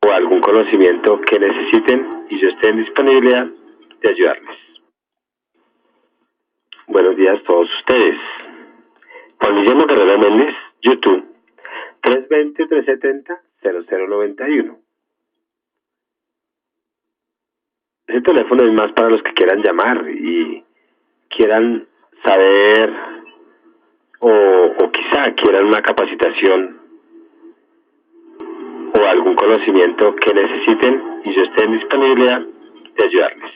o algún conocimiento que necesiten y yo esté en disponibilidad de ayudarles. Buenos días a todos ustedes. Juan Guillermo Guerrero Méndez, YouTube, 320-370-0091. Ese teléfono es más para los que quieran llamar y quieran saber o quizá quieran una capacitación o algún conocimiento que necesiten y yo esté en disponibilidad de ayudarles.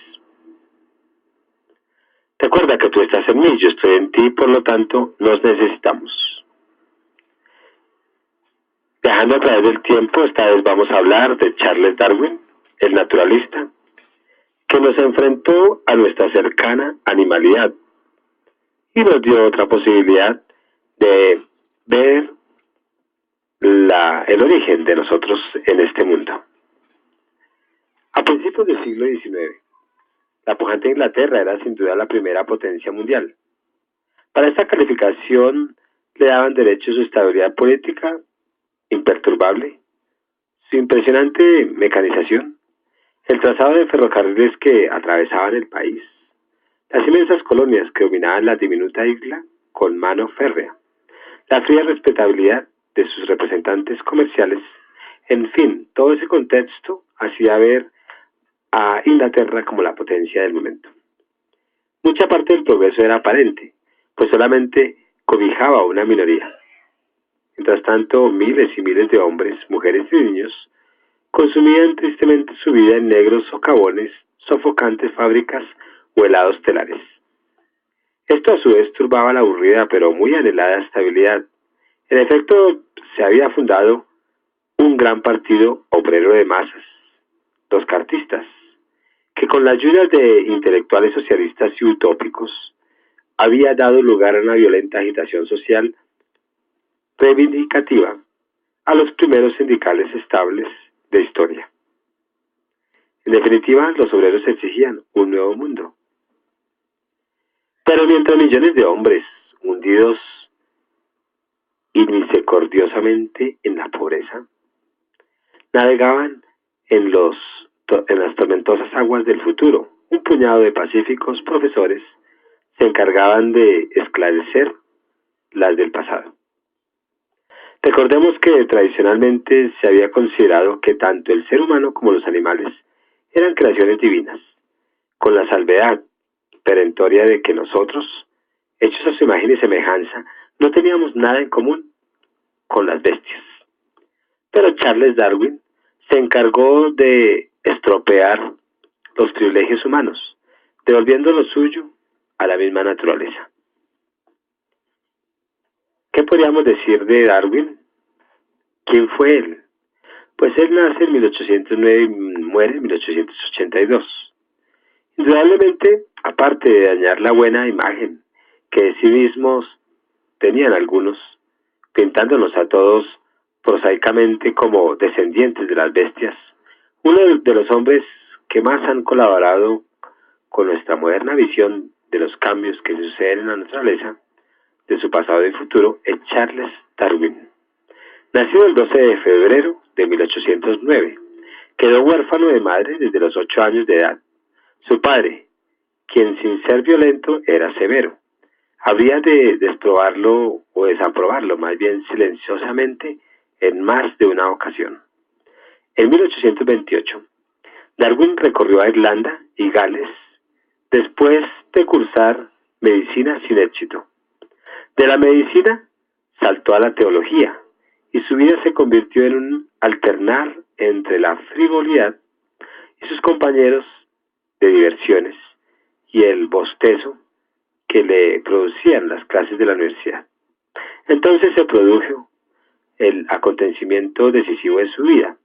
Recuerda que tú estás en mí, yo estoy en ti, por lo tanto nos necesitamos. Viajando a través del tiempo, esta vez vamos a hablar de Charles Darwin, el naturalista, que nos enfrentó a nuestra cercana animalidad y nos dio otra posibilidad de ver el origen de nosotros en este mundo. A principios del siglo XIX, la pujante Inglaterra era sin duda la primera potencia mundial. Para esta calificación le daban derecho su estabilidad política imperturbable, su impresionante mecanización, el trazado de ferrocarriles que atravesaban el país, las inmensas colonias que dominaban la diminuta isla con mano férrea, la fría respetabilidad de sus representantes comerciales, en fin, todo ese contexto hacía ver a Inglaterra como la potencia del momento. Mucha parte del progreso era aparente, pues solamente cobijaba a una minoría. Mientras tanto, miles y miles de hombres, mujeres y niños consumían tristemente su vida en negros socavones, sofocantes fábricas o helados telares. Esto a su vez turbaba la aburrida pero muy anhelada estabilidad. En efecto, se había fundado un gran partido obrero de masas, los cartistas, que con la ayuda de intelectuales socialistas y utópicos había dado lugar a una violenta agitación social reivindicativa a los primeros sindicales estables de historia. En definitiva, los obreros exigían un nuevo mundo. Pero mientras millones de hombres hundidos misericordiosamente en la pobreza navegaban en las tormentosas aguas del futuro, un puñado de pacíficos profesores se encargaban de esclarecer las del pasado. Recordemos que tradicionalmente se había considerado que tanto el ser humano como los animales eran creaciones divinas, con la salvedad perentoria de que nosotros, hechos a su imagen y semejanza, no teníamos nada en común con las bestias. Pero Charles Darwin se encargó de estropear los privilegios humanos, devolviendo lo suyo a la misma naturaleza. ¿Qué podríamos decir de Darwin? ¿Quién fue él? Pues él nace en 1809 y muere en 1882. Indudablemente, aparte de dañar la buena imagen que de sí mismos tenían algunos, pintándonos a todos prosaicamente como descendientes de las bestias, uno de los hombres que más han colaborado con nuestra moderna visión de los cambios que suceden en la naturaleza, de su pasado y futuro, es Charles Darwin. Nacido el 12 de febrero de 1809, quedó huérfano de madre desde los 8 años de edad. Su padre, quien sin ser violento era severo, habría de desprobarlo o desaprobarlo más bien silenciosamente en más de una ocasión. En 1828, Darwin recorrió a Irlanda y Gales después de cursar medicina sin éxito. De la medicina saltó a la teología y su vida se convirtió en un alternar entre la frivolidad y sus compañeros de diversiones y el bostezo que le producían las clases de la universidad. Entonces se produjo el acontecimiento decisivo de su vida.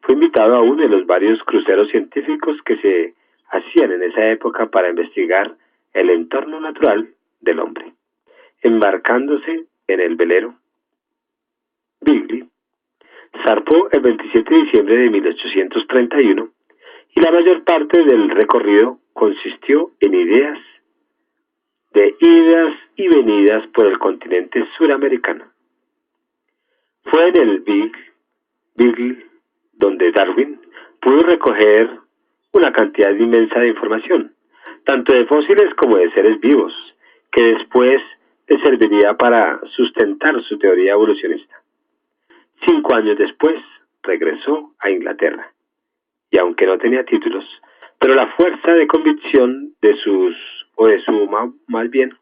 Fue invitado a uno de los varios cruceros científicos que se hacían en esa época para investigar el entorno natural del hombre. Embarcándose en el velero Beagle, zarpó el 27 de diciembre de 1831 y la mayor parte del recorrido consistió en idas y venidas por el continente suramericano. Fue en el Beagle donde Darwin pudo recoger una cantidad inmensa de información, tanto de fósiles como de seres vivos, que después le serviría para sustentar su teoría evolucionista. 5 años después, regresó a Inglaterra, y aunque no tenía títulos, pero la fuerza de convicción de su más bien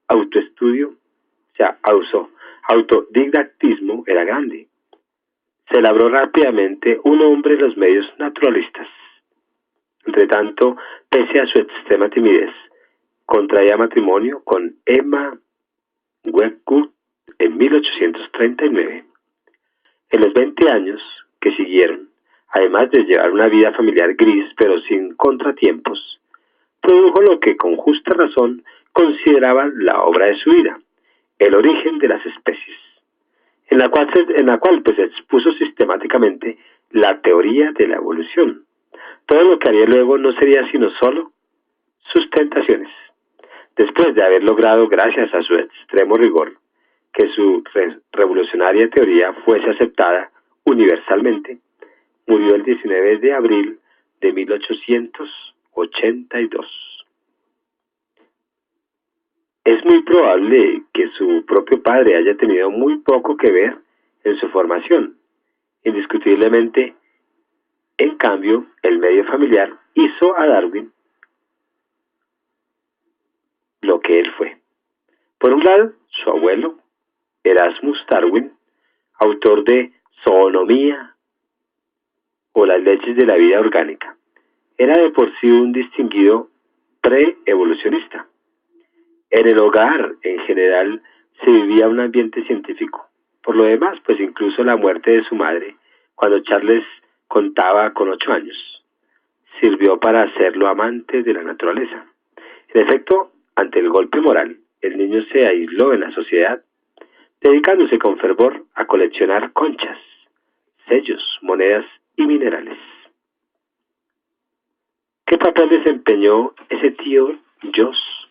autoestudio, o sea, autodidactismo era grande. Se labró rápidamente un hombre de los medios naturalistas. Entretanto, pese a su extrema timidez, contraía matrimonio con Emma Wedgwood en 1839. En los 20 años que siguieron, además de llevar una vida familiar gris pero sin contratiempos, produjo lo que con justa razón consideraban la obra de su vida, El origen de las especies, en la cual pues expuso sistemáticamente la teoría de la evolución. Todo lo que haría luego no sería sino solo sustentaciones. Después de haber logrado, gracias a su extremo rigor, que su revolucionaria teoría fuese aceptada universalmente, murió el 19 de abril de 1882. Es muy probable que su propio padre haya tenido muy poco que ver en su formación. Indiscutiblemente, en cambio, el medio familiar hizo a Darwin lo que él fue. Por un lado, su abuelo, Erasmus Darwin, autor de Zoonomía o las leyes de la vida orgánica, era de por sí un distinguido pre-evolucionista. En el hogar, en general, se vivía un ambiente científico. Por lo demás, pues incluso la muerte de su madre, cuando Charles contaba con 8 años, sirvió para hacerlo amante de la naturaleza. En efecto, ante el golpe moral, el niño se aisló en la sociedad, dedicándose con fervor a coleccionar conchas, sellos, monedas y minerales. ¿Qué papel desempeñó ese tío Joss?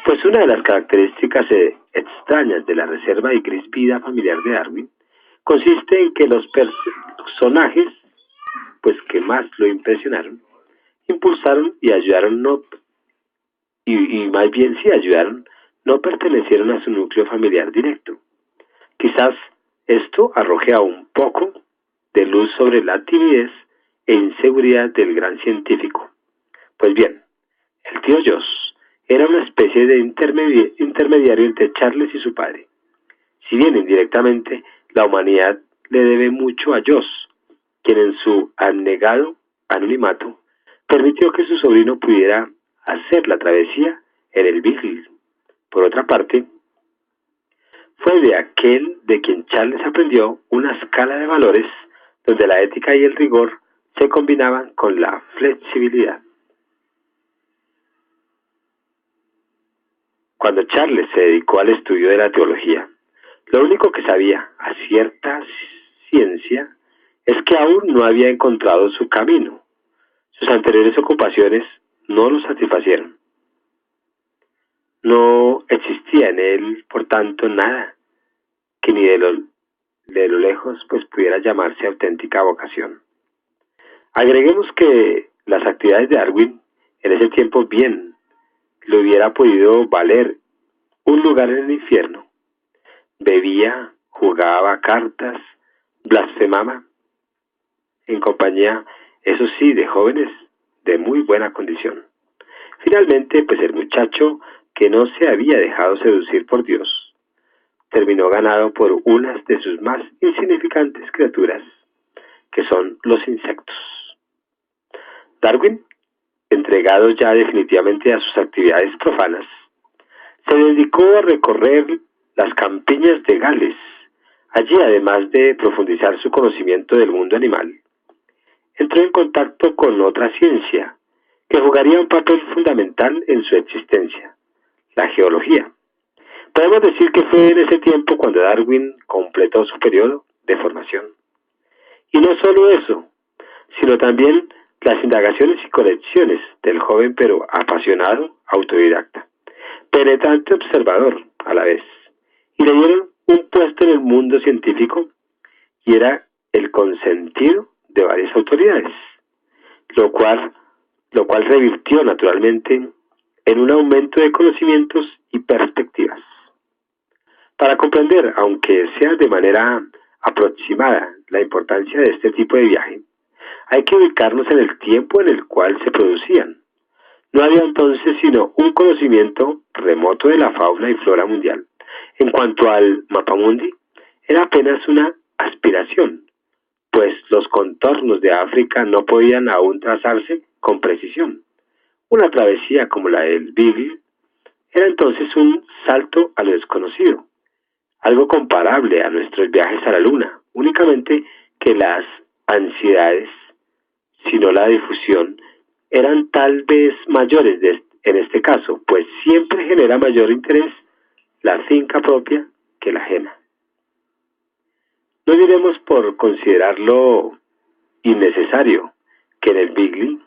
Pues una de las características extrañas de la reserva y gris vida familiar de Darwin consiste en que los personajes pues que más lo impresionaron, impulsaron y ayudaron más bien si ayudaron, no pertenecieron a su núcleo familiar directo. Quizás esto arroje a un poco de luz sobre la timidez e inseguridad del gran científico. Pues bien, el tío Joss era una especie de intermediario entre Charles y su padre. Si bien indirectamente la humanidad le debe mucho a Joss, quien en su abnegado anonimato permitió que su sobrino pudiera hacer la travesía en el Beagle. Por otra parte, fue de aquel de quien Charles aprendió una escala de valores donde la ética y el rigor se combinaban con la flexibilidad. Cuando Charles se dedicó al estudio de la teología, lo único que sabía a cierta ciencia es que aún no había encontrado su camino. Sus anteriores ocupaciones no lo satisfacieron. No existía en él, por tanto, nada que ni de lo lejos pues pudiera llamarse auténtica vocación. Agreguemos que las actividades de Darwin en ese tiempo bien le hubiera podido valer un lugar en el infierno. Bebía, jugaba cartas, blasfemaba, en compañía, eso sí, de jóvenes de muy buena condición. Finalmente, pues el muchacho que no se había dejado seducir por Dios, terminó ganado por unas de sus más insignificantes criaturas, que son los insectos. Darwin, entregado ya definitivamente a sus actividades profanas, se dedicó a recorrer las campiñas de Gales. Allí, además de profundizar su conocimiento del mundo animal, entró en contacto con otra ciencia que jugaría un papel fundamental en su existencia, la geología. Podemos decir que fue en ese tiempo cuando Darwin completó su periodo de formación. Y no solo eso, sino también las indagaciones y colecciones del joven pero apasionado autodidacta, penetrante observador a la vez, y le dieron un puesto en el mundo científico y era el consentido de varias autoridades, lo cual revirtió naturalmente en un aumento de conocimientos y perspectivas. Para comprender, aunque sea de manera aproximada, la importancia de este tipo de viaje, hay que ubicarnos en el tiempo en el cual se producían. No había entonces sino un conocimiento remoto de la fauna y flora mundial. En cuanto al mapamundi, era apenas una aspiración, pues los contornos de África no podían aún trazarse con precisión. Una travesía como la del Beagle era entonces un salto a lo desconocido, algo comparable a nuestros viajes a la Luna, únicamente que las ansiedades, sino la difusión, eran tal vez mayores en este caso, pues siempre genera mayor interés la finca propia que la ajena. No diremos por considerarlo innecesario que en el Beagle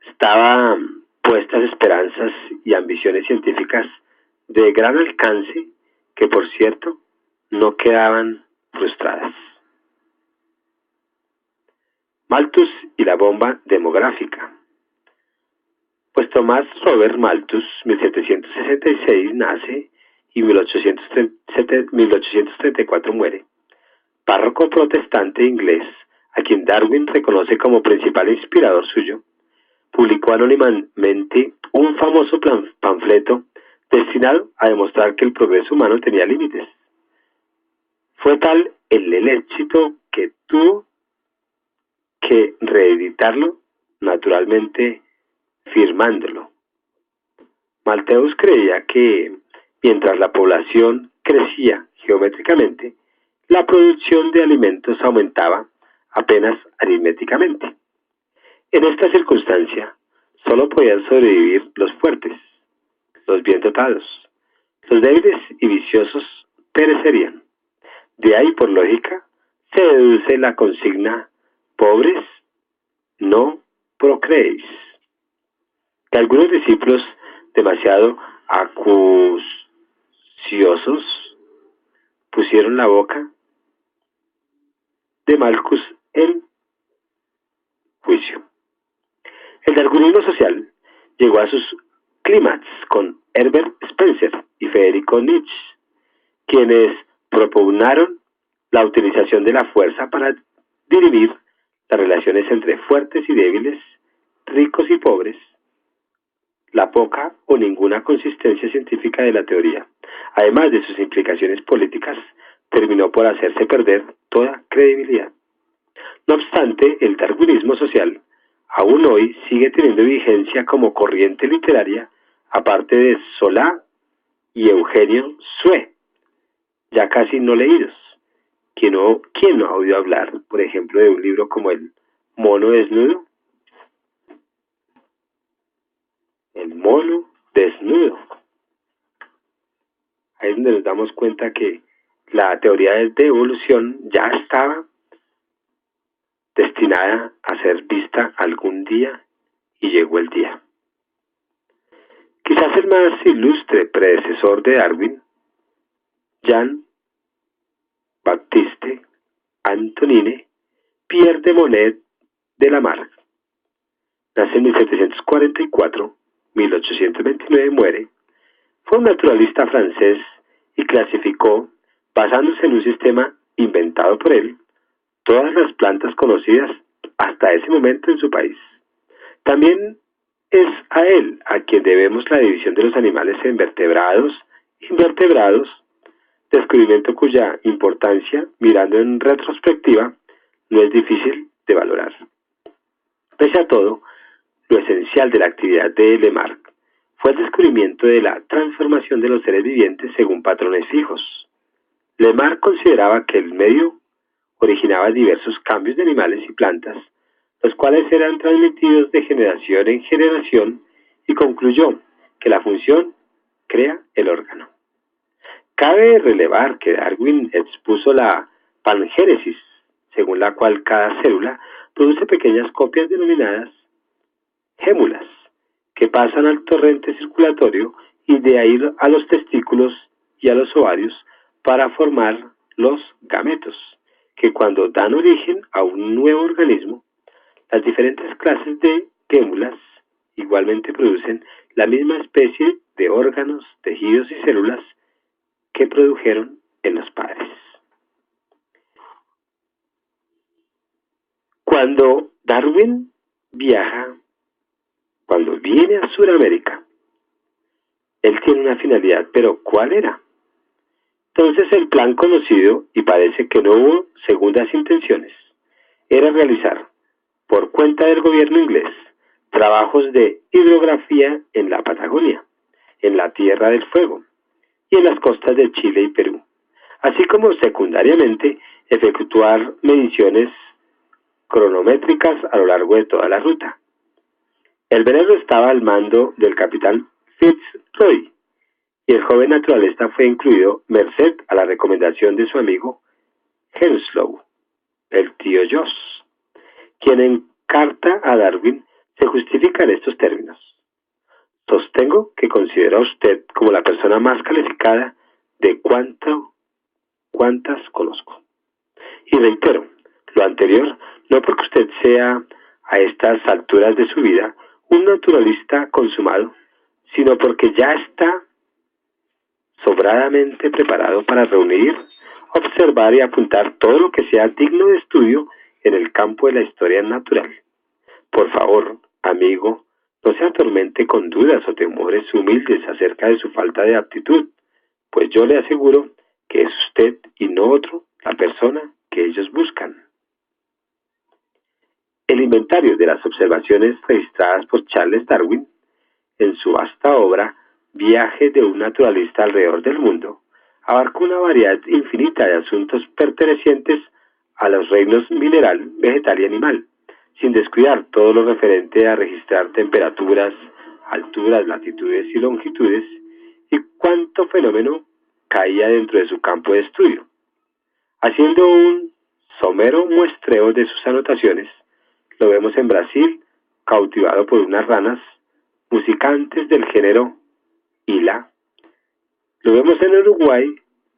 estaban puestas esperanzas y ambiciones científicas de gran alcance que, por cierto, no quedaban frustradas. Malthus y la bomba demográfica. Pues Tomás Robert Malthus, 1766 nace y 1834 muere. Párroco protestante inglés, a quien Darwin reconoce como principal inspirador suyo, publicó anónimamente un famoso panfleto destinado a demostrar que el progreso humano tenía límites. Fue tal el éxito que tuvo que reeditarlo, naturalmente firmándolo. Malthus creía que mientras la población crecía geométricamente, la producción de alimentos aumentaba apenas aritméticamente. En esta circunstancia, solo podían sobrevivir los fuertes, los bien dotados. Los débiles y viciosos perecerían. De ahí, por lógica, se deduce la consigna: pobres, no procreéis. Que algunos discípulos demasiado acuciosos pusieron la boca de Malthus en juicio. El darwinismo social llegó a sus clímax con Herbert Spencer y Federico Nietzsche, quienes propugnaron la utilización de la fuerza para dirimir las relaciones entre fuertes y débiles, ricos y pobres, la poca o ninguna consistencia científica de la teoría, además de sus implicaciones políticas, terminó por hacerse perder toda credibilidad. No obstante, el darwinismo social aún hoy sigue teniendo vigencia como corriente literaria, aparte de Solá y Eugenio Sue, ya casi no leídos. ¿Quién no ha oído hablar, por ejemplo, de un libro como El mono desnudo? El mono desnudo. Ahí es donde nos damos cuenta que la teoría de evolución ya estaba destinada a ser vista algún día, y llegó el día. Quizás el más ilustre predecesor de Darwin, Jean-Baptiste Antoine Pierre de Monet de Lamarck, nace en 1744, 1829 muere, fue un naturalista francés y clasificó, basándose en un sistema inventado por él, todas las plantas conocidas hasta ese momento en su país. También es a él a quien debemos la división de los animales en vertebrados e invertebrados, descubrimiento cuya importancia, mirando en retrospectiva, no es difícil de valorar. Pese a todo, lo esencial de la actividad de Lamarck fue el descubrimiento de la transformación de los seres vivientes según patrones fijos. Lamarck consideraba que el medio originaba diversos cambios de animales y plantas, los cuales eran transmitidos de generación en generación, y concluyó que la función crea el órgano. Cabe relevar que Darwin expuso la pangénesis, según la cual cada célula produce pequeñas copias denominadas gémulas, que pasan al torrente circulatorio y de ahí a los testículos y a los ovarios para formar los gametos, que cuando dan origen a un nuevo organismo, las diferentes clases de gémulas igualmente producen la misma especie de órganos, tejidos y células que produjeron en los padres. Cuando Darwin cuando viene a Sudamérica, él tiene una finalidad, pero ¿cuál era? Entonces el plan conocido, y parece que no hubo segundas intenciones, era realizar, por cuenta del gobierno inglés, trabajos de hidrografía en la Patagonia, en la Tierra del Fuego y en las costas de Chile y Perú, así como secundariamente efectuar mediciones cronométricas a lo largo de toda la ruta. El velero estaba al mando del capitán Fitzroy, y el joven naturalista fue incluido merced a la recomendación de su amigo Henslow, el tío Joss, quien en carta a Darwin se justifica en estos términos: sostengo que considero a usted como la persona más calificada de cuantas conozco. Y reitero lo anterior, no porque usted sea a estas alturas de su vida un naturalista consumado, sino porque ya está sobradamente preparado para reunir, observar y apuntar todo lo que sea digno de estudio en el campo de la historia natural. Por favor, amigo, no se atormente con dudas o temores humildes acerca de su falta de aptitud, pues yo le aseguro que es usted y no otro la persona que ellos buscan. El inventario de las observaciones registradas por Charles Darwin en su vasta obra Viaje de un naturalista alrededor del mundo abarca una variedad infinita de asuntos pertenecientes a los reinos mineral, vegetal y animal, sin descuidar todo lo referente a registrar temperaturas, alturas, latitudes y longitudes y cuánto fenómeno caía dentro de su campo de estudio. Haciendo un somero muestreo de sus anotaciones, lo vemos en Brasil, cautivado por unas ranas musicantes del género Hila. Lo vemos en Uruguay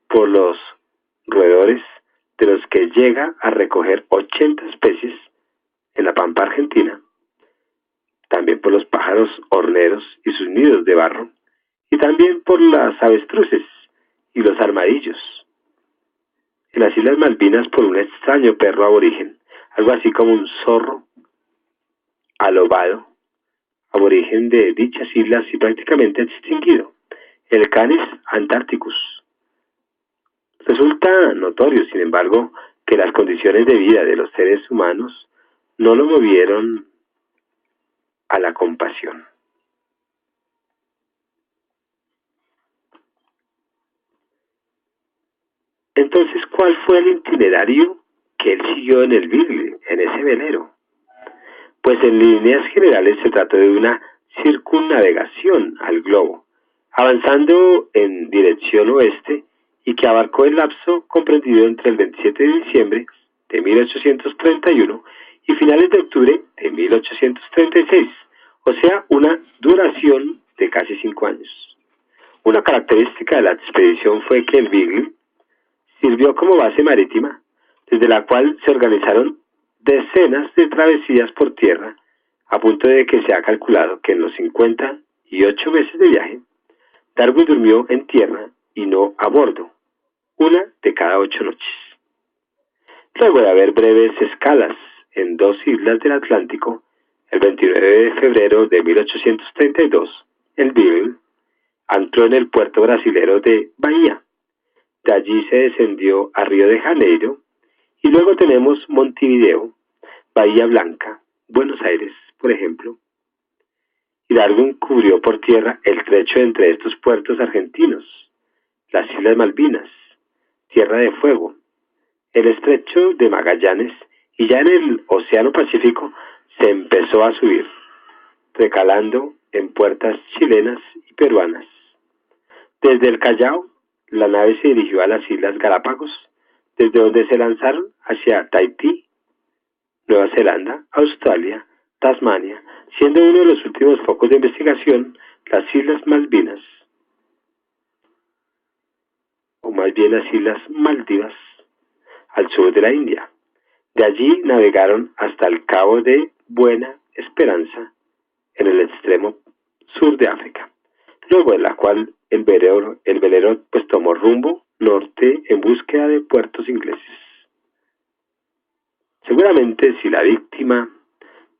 por los roedores, de los que llega a recoger 80 especies en la pampa argentina. También por los pájaros horneros y sus nidos de barro. Y también por las avestruces y los armadillos. En las Islas Malvinas por un extraño perro aborigen, algo así como un zorro alobado, aborigen de dichas islas y prácticamente extinguido, el Canis antarcticus. Resulta notorio, sin embargo, que las condiciones de vida de los seres humanos no lo movieron a la compasión. Entonces, ¿cuál fue el itinerario que él siguió en el Beagle, en ese velero? Pues en líneas generales se trató de una circunnavegación al globo, avanzando en dirección oeste y que abarcó el lapso comprendido entre el 27 de diciembre de 1831 y finales de octubre de 1836, o sea, una duración de casi 5 años. Una característica de la expedición fue que el Beagle sirvió como base marítima, desde la cual se organizaron decenas de travesías por tierra, a punto de que se ha calculado que en los 58 meses de viaje, Darwin durmió en tierra y no a bordo, una de cada 8 noches. Luego de haber breves escalas en 2 islas del Atlántico, el 29 de febrero de 1832, el Beagle entró en el puerto brasilero de Bahía. De allí se descendió a Río de Janeiro y luego tenemos Montevideo, Bahía Blanca, Buenos Aires, por ejemplo. Y Darwin cubrió por tierra el trecho entre estos puertos argentinos, las Islas Malvinas, Tierra de Fuego, el estrecho de Magallanes, y ya en el Océano Pacífico se empezó a subir, recalando en puertas chilenas y peruanas. Desde el Callao, la nave se dirigió a las Islas Galápagos, desde donde se lanzaron hacia Tahití, Nueva Zelanda, Australia, Tasmania, siendo uno de los últimos focos de investigación las Islas Malvinas, o más bien las Islas Maldivas, al sur de la India. De allí navegaron hasta el Cabo de Buena Esperanza, en el extremo sur de África, luego de la cual el velero pues tomó rumbo norte en búsqueda de puertos ingleses. Seguramente si la víctima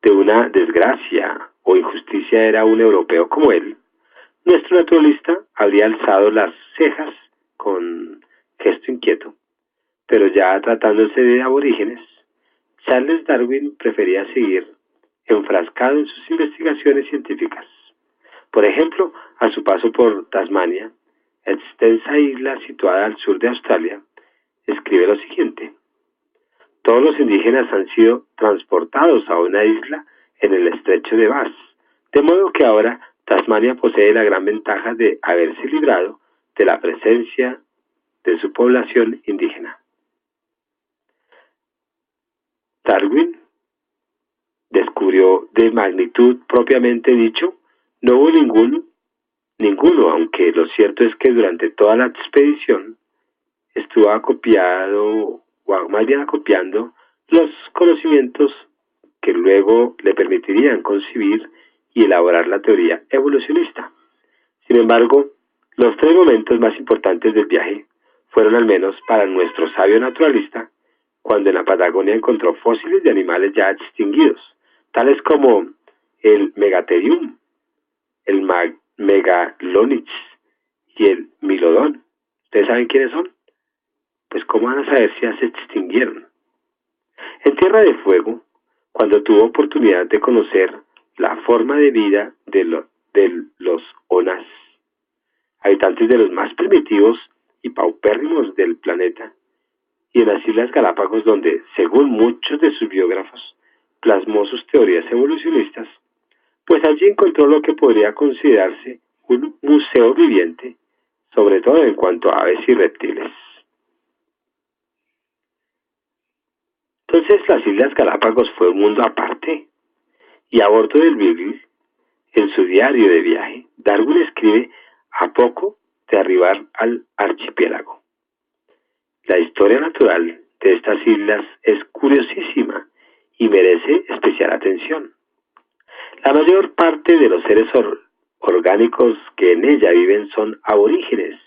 de una desgracia o injusticia era un europeo como él, nuestro naturalista habría alzado las cejas con gesto inquieto. Pero ya tratándose de aborígenes, Charles Darwin prefería seguir enfrascado en sus investigaciones científicas. Por ejemplo, a su paso por Tasmania, extensa isla situada al sur de Australia, escribe lo siguiente: todos los indígenas han sido transportados a una isla en el estrecho de Bass, de modo que ahora Tasmania posee la gran ventaja de haberse librado de la presencia de su población indígena. Darwin descubrió de magnitud propiamente dicho, no hubo ninguno, aunque lo cierto es que durante toda la expedición estuvo acopiando los conocimientos que luego le permitirían concebir y elaborar la teoría evolucionista. Sin embargo, los tres momentos más importantes del viaje fueron, al menos para nuestro sabio naturalista, cuando en la Patagonia encontró fósiles de animales ya extinguidos, tales como el Megatherium, el Megalonyx y el Milodon. ¿Ustedes saben quiénes son? Pues ¿cómo van a saber si ya se extinguieron? En Tierra de Fuego, cuando tuvo oportunidad de conocer la forma de vida de los Onas, habitantes de los más primitivos y paupérrimos del planeta, y en las Islas Galápagos, donde, según muchos de sus biógrafos, plasmó sus teorías evolucionistas, pues allí encontró lo que podría considerarse un museo viviente, sobre todo en cuanto a aves y reptiles. Entonces las Islas Galápagos fue un mundo aparte, y a bordo del Beagle, en su diario de viaje, Darwin escribe a poco de arribar al archipiélago: la historia natural de estas islas es curiosísima y merece especial atención. La mayor parte de los seres orgánicos que en ella viven son aborígenes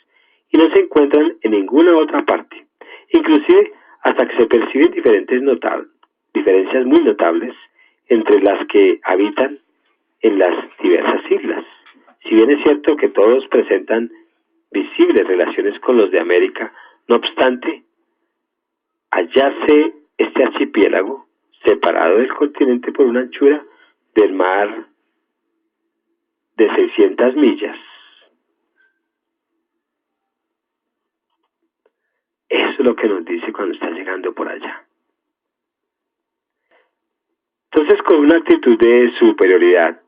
y no se encuentran en ninguna otra parte, inclusive hasta que se perciben diferencias muy notables entre las que habitan en las diversas islas. Si bien es cierto que todos presentan visibles relaciones con los de América, no obstante, hallarse este archipiélago separado del continente por una anchura del mar de 600 millas. Eso es lo que nos dice cuando está llegando por allá. Entonces, con una actitud de superioridad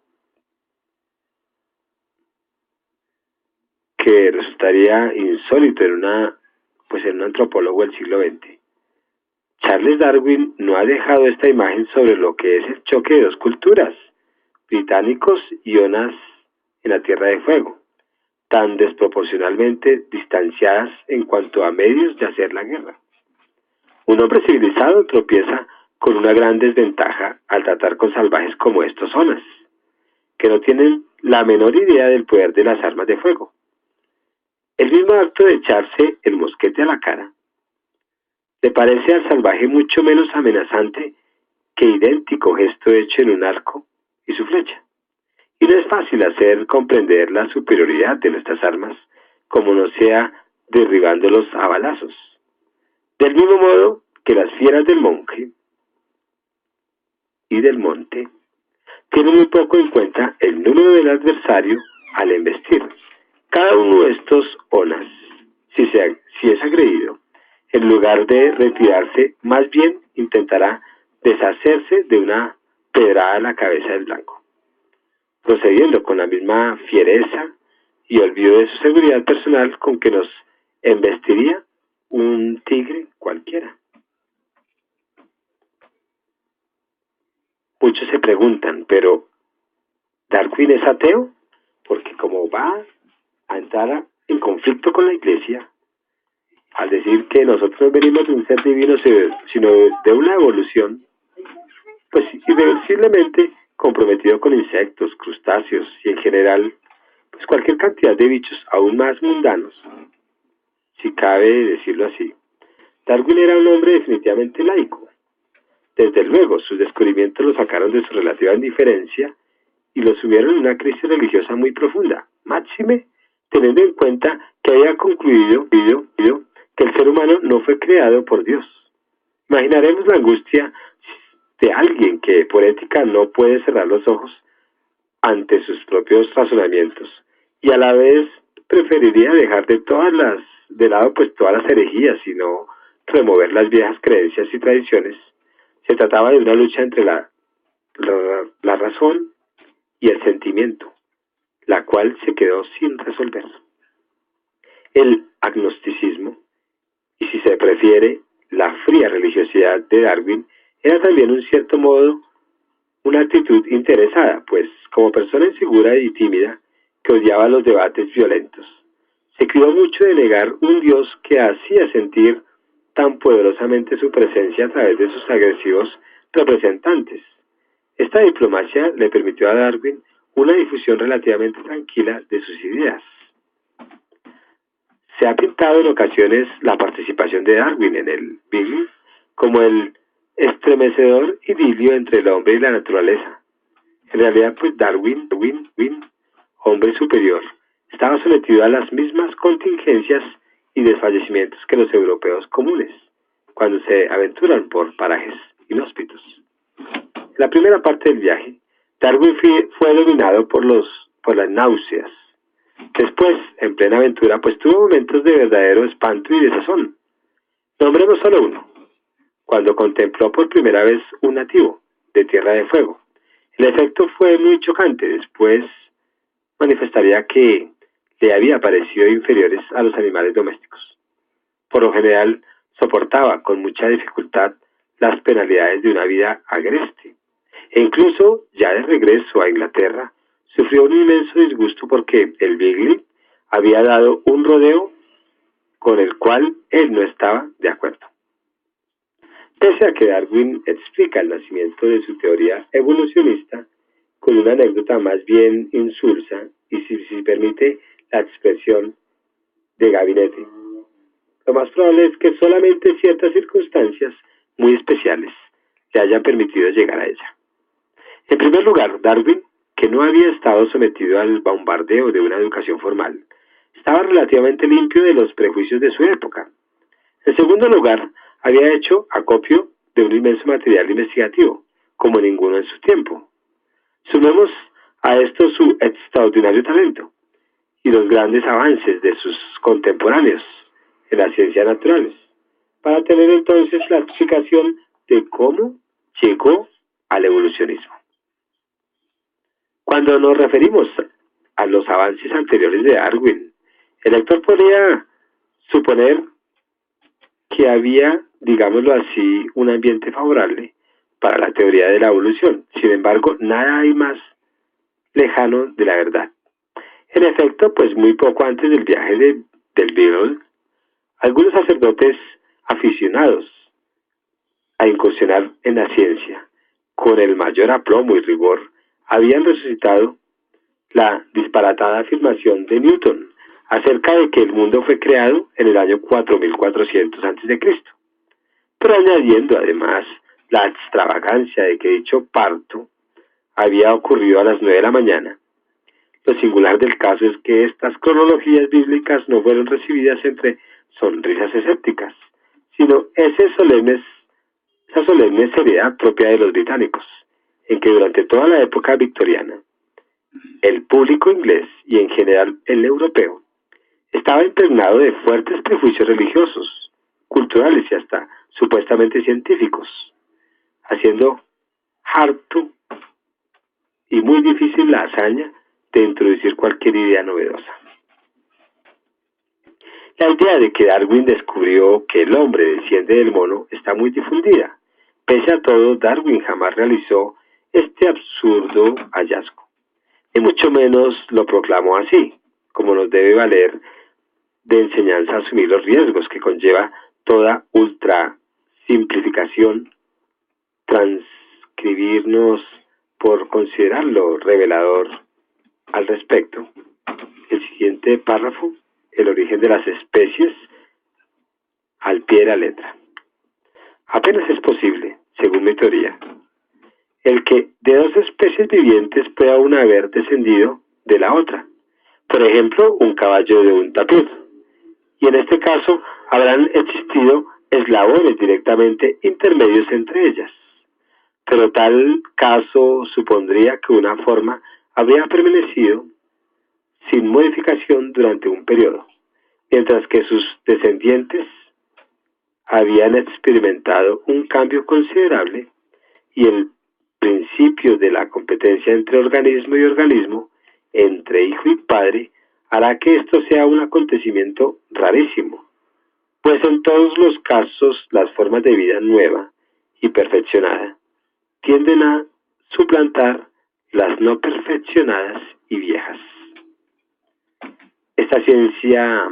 que resultaría insólito en un antropólogo del siglo XX, Charles Darwin no ha dejado esta imagen sobre lo que es el choque de dos culturas, británicos y Onas en la Tierra de Fuego, tan desproporcionalmente distanciadas en cuanto a medios de hacer la guerra. Un hombre civilizado tropieza con una gran desventaja al tratar con salvajes como estos Onas, que no tienen la menor idea del poder de las armas de fuego. El mismo acto de echarse el mosquete a la cara le parece al salvaje mucho menos amenazante que idéntico gesto hecho en un arco y su flecha. Y no es fácil hacer comprender la superioridad de nuestras armas, como no sea derribándolos a balazos. Del mismo modo que las fieras del monje y del monte tienen muy poco en cuenta el número del adversario al embestir. Cada uno de estos Onas, si es agredido, en lugar de retirarse, más bien intentará deshacerse de una pedrada a la cabeza del blanco, procediendo con la misma fiereza y olvido de su seguridad personal con que nos embestiría un tigre cualquiera. Muchos se preguntan, ¿pero Darwin es ateo? Porque como va a entrar en conflicto con la Iglesia al decir que nosotros no venimos de un ser divino, sino de una evolución, pues irreversiblemente comprometido con insectos, crustáceos y en general, pues cualquier cantidad de bichos aún más mundanos, si cabe decirlo así. Darwin era un hombre definitivamente laico. Desde luego, sus descubrimientos lo sacaron de su relativa indiferencia y lo subieron en una crisis religiosa muy profunda, máxime teniendo en cuenta que había concluido que el ser humano no fue creado por Dios. Imaginaremos la angustia de alguien que por ética no puede cerrar los ojos ante sus propios razonamientos y a la vez preferiría dejar de lado pues todas las herejías y no remover las viejas creencias y tradiciones. Se trataba de una lucha entre la razón y el sentimiento, la cual se quedó sin resolver. El agnosticismo, y si se prefiere, la fría religiosidad de Darwin, era también en cierto modo una actitud interesada, pues como persona insegura y tímida que odiaba los debates violentos, se cuidó mucho de negar un Dios que hacía sentir tan poderosamente su presencia a través de sus agresivos representantes. Esta diplomacia le permitió a Darwin una difusión relativamente tranquila de sus ideas. Se ha pintado en ocasiones la participación de Darwin en el Beagle como el estremecedor idilio entre el hombre y la naturaleza. En realidad, pues Darwin, hombre superior, estaba sometido a las mismas contingencias y desfallecimientos que los europeos comunes, cuando se aventuran por parajes inhóspitos. En la primera parte del viaje, Darwin fue dominado por las náuseas. Después, en plena aventura, pues tuvo momentos de verdadero espanto y desazón. Nombremos solo uno, cuando contempló por primera vez un nativo de Tierra de Fuego. El efecto fue muy chocante. Después manifestaría que le había parecido inferiores a los animales domésticos. Por lo general, soportaba con mucha dificultad las penalidades de una vida agreste. E incluso, ya de regreso a Inglaterra, sufrió un inmenso disgusto porque el Beagle había dado un rodeo con el cual él no estaba de acuerdo. Pese a que Darwin explica el nacimiento de su teoría evolucionista con una anécdota más bien insulsa y, si permite la expresión, de gabinete, lo más probable es que solamente ciertas circunstancias muy especiales le hayan permitido llegar a ella. En primer lugar, Darwin, que no había estado sometido al bombardeo de una educación formal, estaba relativamente limpio de los prejuicios de su época. En segundo lugar, había hecho acopio de un inmenso material investigativo, como ninguno en su tiempo. Sumemos a esto su extraordinario talento y los grandes avances de sus contemporáneos en las ciencias naturales, para tener entonces la explicación de cómo llegó al evolucionismo. Cuando nos referimos a los avances anteriores de Darwin, el lector podría suponer que había, digámoslo así, un ambiente favorable para la teoría de la evolución. Sin embargo, nada hay más lejano de la verdad. En efecto, pues muy poco antes del viaje del Beagle, algunos sacerdotes aficionados a incursionar en la ciencia, con el mayor aplomo y rigor, habían resucitado la disparatada afirmación de Newton acerca de que el mundo fue creado en el año 4400 a.C., pero añadiendo además la extravagancia de que dicho parto había ocurrido a las 9 de la mañana. Lo singular del caso es que estas cronologías bíblicas no fueron recibidas entre sonrisas escépticas, sino esa solemne seriedad propia de los británicos, en que durante toda la época victoriana, el público inglés y en general el europeo estaba impregnado de fuertes prejuicios religiosos, culturales y hasta supuestamente científicos, haciendo harto y muy difícil la hazaña de introducir cualquier idea novedosa. La idea de que Darwin descubrió que el hombre desciende del mono está muy difundida. Pese a todo, Darwin jamás realizó este absurdo hallazgo, ni mucho menos lo proclamó así, como nos debe valer de enseñanza a asumir los riesgos que conlleva toda ultra simplificación, transcribirnos por considerarlo revelador al respecto. El siguiente párrafo, el origen de las especies, al pie de la letra. Apenas es posible, según mi teoría, el que de dos especies vivientes pueda una haber descendido de la otra. Por ejemplo, un caballo de un tapir. Y en este caso habrán existido eslabones directamente intermedios entre ellas. Pero tal caso supondría que una forma habría permanecido sin modificación durante un periodo, mientras que sus descendientes habían experimentado un cambio considerable y el principio de la competencia entre organismo y organismo, entre hijo y padre, hará que esto sea un acontecimiento rarísimo, pues en todos los casos las formas de vida nueva y perfeccionada tienden a suplantar las no perfeccionadas y viejas. Esta ciencia,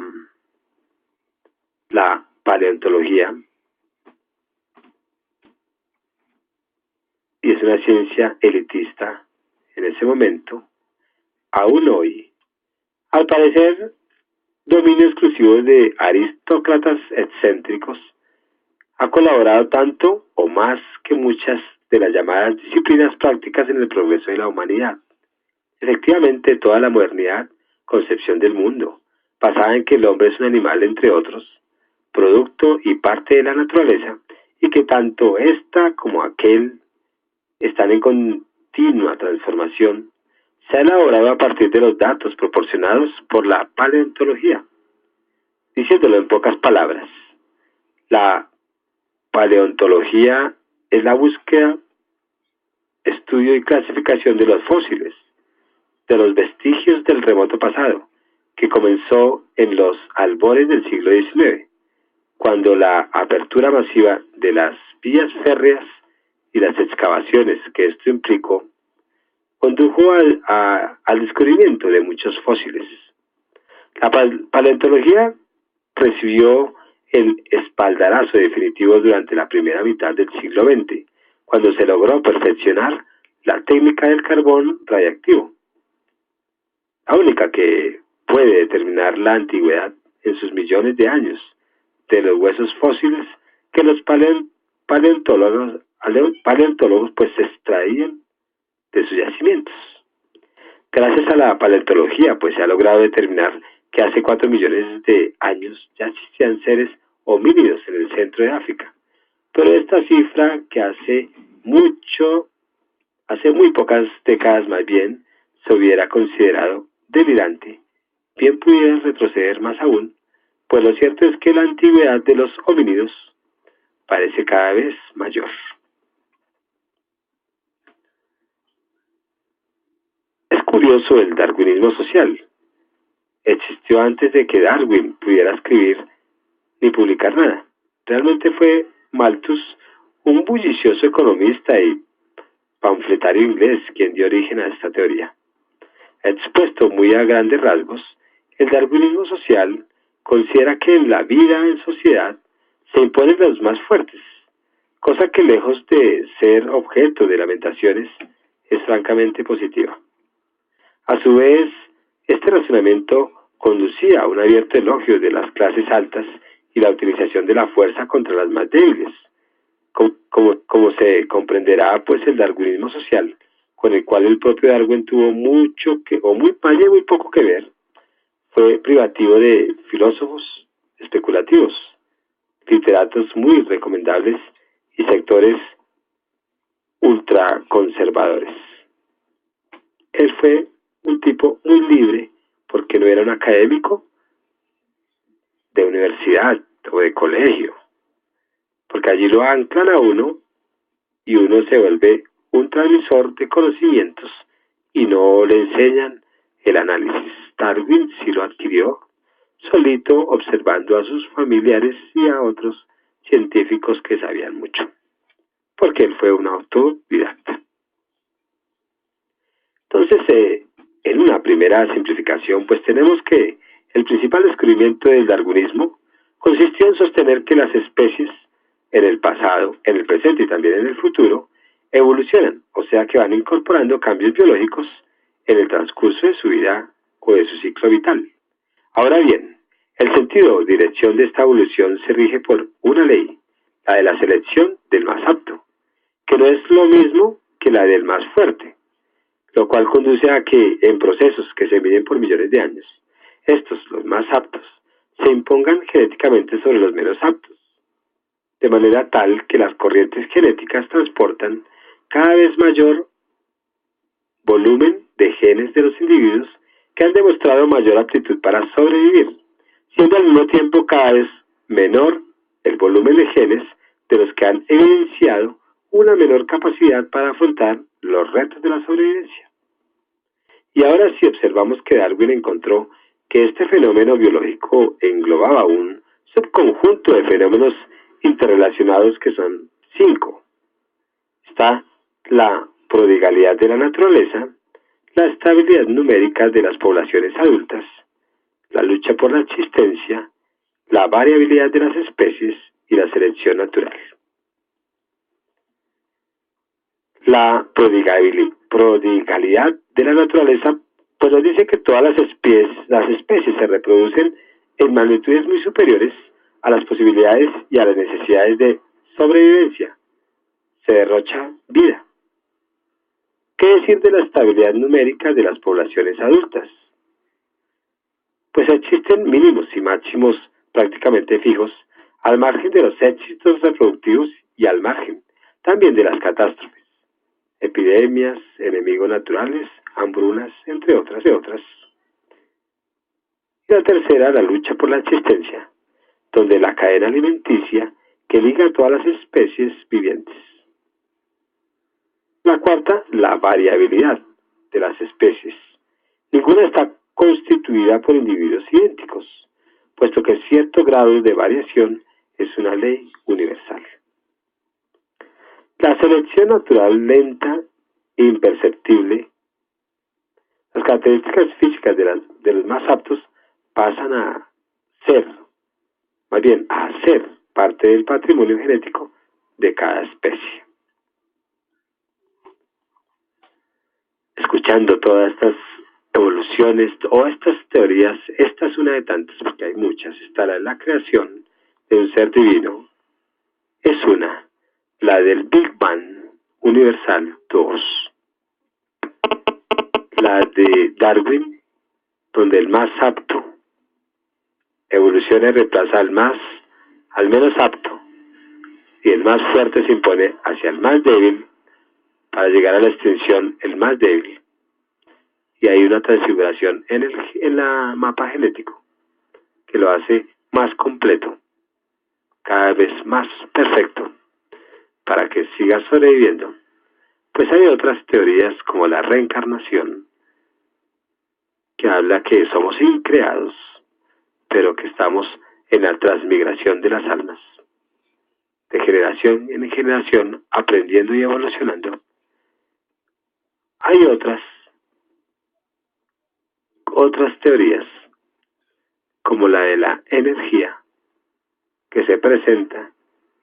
la paleontología, y es una ciencia elitista en ese momento, aún hoy, al parecer dominio exclusivo de aristócratas excéntricos, ha colaborado tanto o más que muchas de las llamadas disciplinas prácticas en el progreso de la humanidad. Efectivamente, toda la modernidad, concepción del mundo, basada en que el hombre es un animal, entre otros, producto y parte de la naturaleza, y que tanto ésta como aquel están en continua transformación, se ha elaborado a partir de los datos proporcionados por la paleontología. Diciéndolo en pocas palabras, la paleontología es la búsqueda, estudio y clasificación de los fósiles, de los vestigios del remoto pasado, que comenzó en los albores del siglo XIX, cuando la apertura masiva de las vías férreas y las excavaciones que esto implicó condujo al descubrimiento de muchos fósiles. La paleontología recibió el espaldarazo definitivo durante la primera mitad del siglo XX, cuando se logró perfeccionar la técnica del carbón radiactivo, la única que puede determinar la antigüedad en sus millones de años de los huesos fósiles que los paleontólogos pues extraían de sus yacimientos. Gracias a la paleontología pues se ha logrado determinar que hace 4 millones de años ya existían seres homínidos en el centro de África. Pero esta cifra, que hace muy pocas décadas más bien, se hubiera considerado delirante, bien pudiera retroceder más aún, pues lo cierto es que la antigüedad de los homínidos parece cada vez mayor. Es curioso el darwinismo social. Existió antes de que Darwin pudiera escribir ni publicar nada. Realmente fue Malthus, un bullicioso economista y panfletario inglés, quien dio origen a esta teoría. Expuesto muy a grandes rasgos, el darwinismo social considera que en la vida en sociedad se imponen los más fuertes, cosa que lejos de ser objeto de lamentaciones es francamente positiva. A su vez, este razonamiento conducía a un abierto elogio de las clases altas y la utilización de la fuerza contra las más débiles. Como se comprenderá, pues el darwinismo social, con el cual el propio Darwin tuvo muy poco que ver, fue privativo de filósofos especulativos, literatos muy recomendables y sectores ultraconservadores. Él fue un tipo muy libre porque no era un académico de universidad o de colegio, porque allí lo anclan a uno y uno se vuelve un transmisor de conocimientos y no le enseñan el análisis. Darwin sí lo adquirió solito, observando a sus familiares y a otros científicos que sabían mucho, porque él fue un autodidacta. Entonces, en una primera simplificación, pues tenemos que El principal descubrimiento del darwinismo consistió en sostener que las especies en el pasado, en el presente y también en el futuro evolucionan, o sea que van incorporando cambios biológicos en el transcurso de su vida o de su ciclo vital. Ahora bien, el sentido o dirección de esta evolución se rige por una ley, la de la selección del más apto, que no es lo mismo que la del más fuerte, lo cual conduce a que en procesos que se miden por millones de años, estos, los más aptos, se impongan genéticamente sobre los menos aptos, de manera tal que las corrientes genéticas transportan cada vez mayor volumen de genes de los individuos que han demostrado mayor aptitud para sobrevivir, siendo al mismo tiempo cada vez menor el volumen de genes de los que han evidenciado una menor capacidad para afrontar los retos de la sobrevivencia. Y ahora si observamos que Darwin encontró que este fenómeno biológico englobaba un subconjunto de fenómenos interrelacionados que son 5. Está la prodigalidad de la naturaleza, la estabilidad numérica de las poblaciones adultas, la lucha por la existencia, la variabilidad de las especies y la selección natural. La prodigalidad de la naturaleza pues nos dice que todas las especies se reproducen en magnitudes muy superiores a las posibilidades y a las necesidades de sobrevivencia. Se derrocha vida. ¿Qué decir de la estabilidad numérica de las poblaciones adultas? Pues existen mínimos y máximos prácticamente fijos al margen de los éxitos reproductivos y al margen también de las catástrofes, epidemias, enemigos naturales, hambrunas, entre otras. Y la tercera, la lucha por la existencia, donde la cadena alimenticia que liga a todas las especies vivientes. La cuarta, la variabilidad de las especies. Ninguna está constituida por individuos idénticos, puesto que cierto grado de variación es una ley universal. La selección natural lenta e imperceptible. Las características físicas de los más aptos pasan a ser parte del patrimonio genético de cada especie. Escuchando todas estas evoluciones o estas teorías, esta es una de tantas, porque hay muchas. Está la de la creación de un ser divino, es una, la del Big Bang universal 2, la de Darwin, donde el más apto evoluciona y reemplaza al menos apto, y el más fuerte se impone hacia el más débil para llegar a la extinción el más débil. Y hay una transfiguración en la mapa genético que lo hace más completo, cada vez más perfecto, para que siga sobreviviendo. Pues hay otras teorías como la reencarnación, que habla que somos increados, pero que estamos en la transmigración de las almas, de generación en generación, aprendiendo y evolucionando. Hay otras teorías, como la de la energía, que se presenta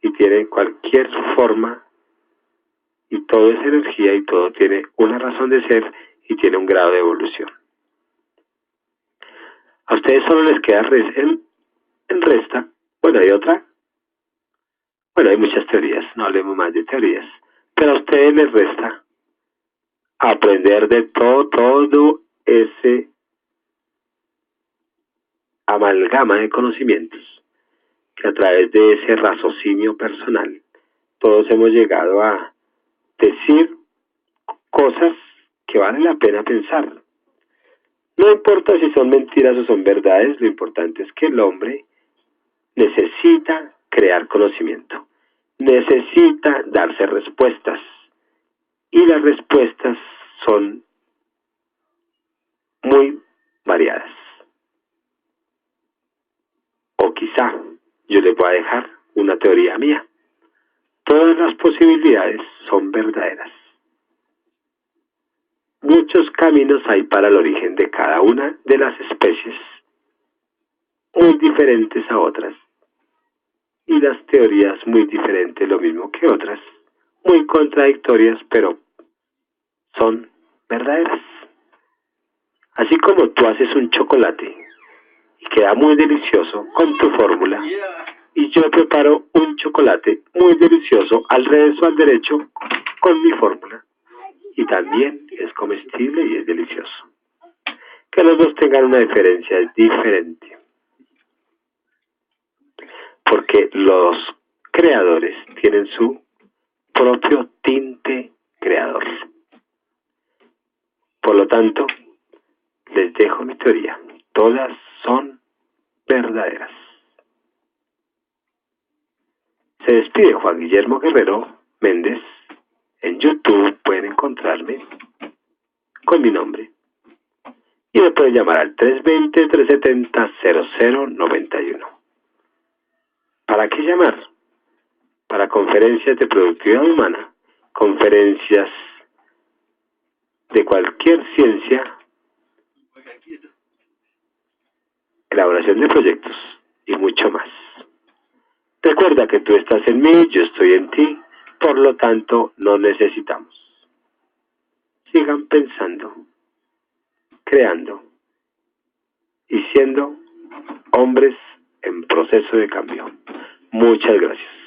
y tiene cualquier forma, y todo es energía y todo tiene una razón de ser y tiene un grado de evolución. A ustedes solo les queda en resta, hay muchas teorías, no hablemos más de teorías, pero a ustedes les resta aprender de todo ese amalgama de conocimientos que a través de ese raciocinio personal todos hemos llegado a decir cosas que vale la pena pensar. No importa si son mentiras o son verdades, lo importante es que el hombre necesita crear conocimiento, necesita darse respuestas, y las respuestas son muy variadas. O quizá yo les voy a dejar una teoría mía. Todas las posibilidades son verdaderas. Muchos caminos hay para el origen de cada una de las especies muy diferentes a otras. Y las teorías muy diferentes, lo mismo que otras. Muy contradictorias, pero son verdaderas. Así como tú haces un chocolate y queda muy delicioso con tu fórmula, y yo preparo un chocolate muy delicioso al revés o al derecho con mi fórmula, y también es comestible y es delicioso. Que los dos tengan una diferencia es diferente, porque los creadores tienen su propio tinte creador. Por lo tanto, les dejo mi teoría. Todas son verdaderas. Se despide Juan Guillermo Guerrero Méndez. En YouTube pueden encontrarme con mi nombre. Y me pueden llamar al 320-370-0091. ¿Para qué llamar? Para conferencias de productividad humana, conferencias de cualquier ciencia, elaboración de proyectos y mucho más. Recuerda que tú estás en mí, yo estoy en ti, por lo tanto no necesitamos. Sigan pensando, creando y siendo hombres en proceso de cambio. Muchas gracias.